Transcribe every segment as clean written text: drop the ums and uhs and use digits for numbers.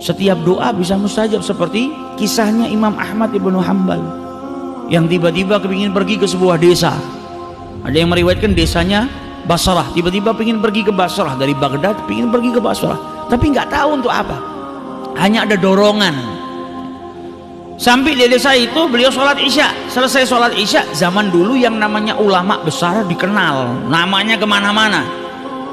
Setiap doa bisa mustajab, seperti kisahnya Imam Ahmad ibnu Hanbal yang tiba-tiba kepingin pergi ke sebuah desa. Ada yang meriwayatkan desanya Basrah, tiba-tiba pengen pergi ke Basrah dari Baghdad, pengen pergi ke Basrah, tapi nggak tahu untuk apa, hanya ada dorongan. Sampai di desa itu beliau sholat isya. Selesai sholat isya, zaman dulu yang namanya ulama besar dikenal, namanya kemana-mana,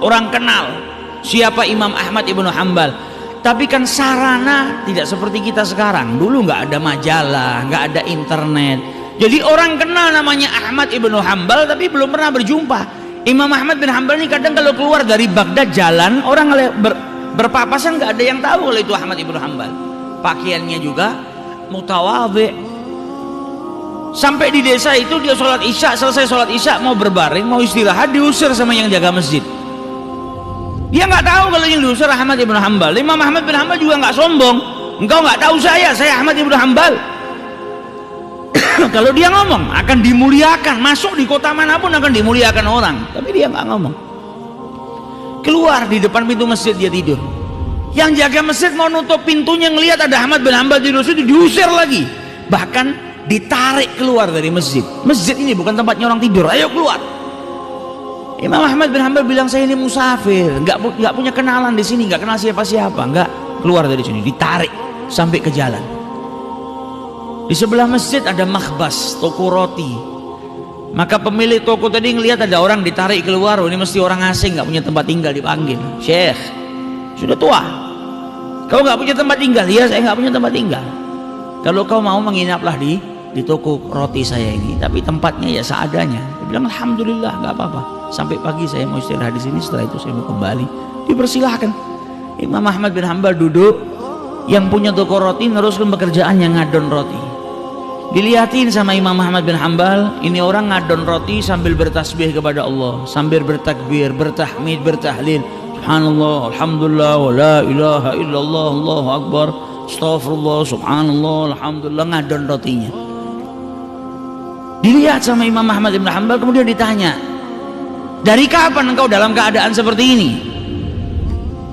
orang kenal siapa Imam Ahmad ibnu Hanbal. Tapi kan sarana tidak seperti kita sekarang. Dulu nggak ada majalah, nggak ada internet, jadi orang kenal namanya Ahmad ibnu Hanbal tapi belum pernah berjumpa. Imam Ahmad bin Hanbal ini kadang kalau keluar dari Baghdad jalan, orang berpapasan nggak ada yang tahu kalau itu Ahmad ibnu Hanbal. Pakaiannya juga mutawadhi. Sampai di desa itu dia sholat isya, selesai sholat isya mau berbaring, mau istirahat, diusir sama yang jaga masjid. Dia nggak tahu kalau yang diusir Ahmad ibnu Hanbal. Imam Ahmad bin Hanbal juga nggak sombong, engkau nggak tahu saya Ahmad ibnu Hanbal. Kalau dia ngomong akan dimuliakan, masuk di kota manapun akan dimuliakan orang, tapi dia nggak ngomong. Keluar di depan pintu masjid dia tidur. Yang jaga masjid mau nutup pintunya, ngelihat ada Ahmad bin Hanbal tidur situ, diusir lagi, bahkan ditarik keluar dari masjid. Masjid ini bukan tempatnya orang tidur, ayo keluar. Imam Ahmad bin Hanbal bilang, saya ini musafir, nggak punya kenalan di sini, nggak kenal siapa-siapa, nggak, keluar dari sini. Ditarik sampai ke jalan. Di sebelah masjid ada makhbas, toko roti. Maka pemilik toko tadi ngelihat ada orang ditarik keluar, oh, ini mesti orang asing, nggak punya tempat tinggal, dipanggil. Syekh, sudah tua, kau nggak punya tempat tinggal? Iya, saya nggak punya tempat tinggal. Kalau kau mau menginaplah di toko roti saya ini, tapi tempatnya ya seadanya. Dia bilang, alhamdulillah, nggak apa-apa. Sampai pagi saya mau istirahat di sini, setelah itu saya mau kembali. Dipersilahkan. Imam Ahmad bin Hanbal duduk, yang punya toko roti neruskan pekerjaannya ngadon roti. Dilihatin sama Imam Ahmad bin Hanbal, ini orang ngadon roti sambil bertasbih kepada Allah, sambil bertakbir, bertahmid, bertahlil, subhanallah, alhamdulillah, wa la ilaha illallah, Allahu akbar, astagfirullah, subhanallah, alhamdulillah, ngadon rotinya. Dilihat sama Imam Ahmad bin Hanbal, kemudian ditanya, dari kapan engkau dalam keadaan seperti ini?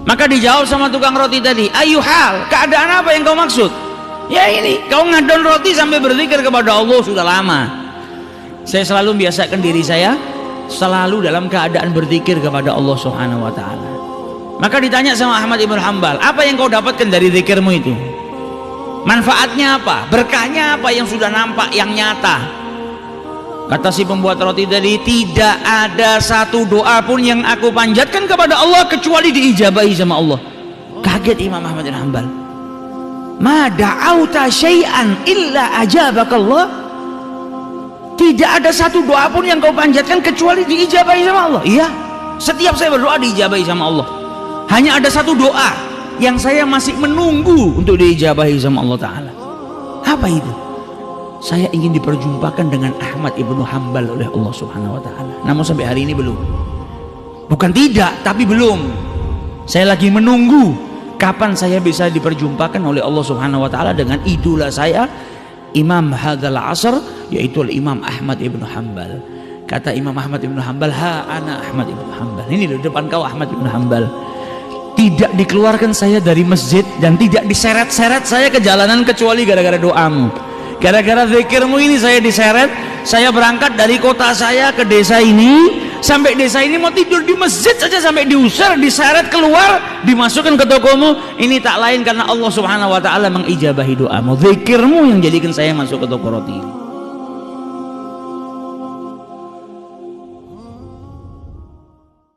Maka dijawab sama tukang roti tadi, ayyuhal, keadaan apa yang kau maksud? Ya ini, kau ngadon roti sambil berzikir kepada Allah sudah lama. Saya selalu biasakan diri saya selalu dalam keadaan berzikir kepada Allah Subhanahu wa taala. Maka ditanya sama Ahmad ibn Hanbal, apa yang kau dapatkan dari zikirmu itu? Manfaatnya apa? Berkahnya apa yang sudah nampak, yang nyata? Kata si pembuat roti tadi, tidak ada satu doa pun yang aku panjatkan kepada Allah kecuali diijabahi sama Allah. Kaget Imam Ahmad bin Hanbal. Ma da'auta syai'an illa ajabakallah. Tidak ada satu doa pun yang kau panjatkan kecuali diijabahi sama Allah. Iya, setiap saya berdoa diijabahi sama Allah. Hanya ada satu doa yang saya masih menunggu untuk diijabahi sama Allah Ta'ala. Apa itu? Saya ingin diperjumpakan dengan Ahmad ibnu Hanbal oleh Allah Subhanahu wa Ta'ala. Namun sampai hari ini belum. Bukan tidak, tapi belum. Saya lagi menunggu kapan saya bisa diperjumpakan oleh Allah Subhanahu wa taala dengan idola saya, Imam hadzal asr, yaitu Imam Ahmad ibnu Hanbal. Kata Imam Ahmad ibnu Hanbal, ha ana Ahmad ibnu Hanbal. Ini di depan kau Ahmad ibnu Hanbal. Tidak dikeluarkan saya dari masjid dan tidak diseret-seret saya ke jalanan kecuali gara-gara doamu. Gara-gara zikirmu ini saya diseret, saya berangkat dari kota saya ke desa ini, sampai desa ini mau tidur di masjid saja sampai diusir, diseret keluar, dimasukkan ke tokomu. Ini tak lain karena Allah Subhanahu wa taala mengijabahi doamu. Zikirmu yang jadikan saya masuk ke toko roti ini.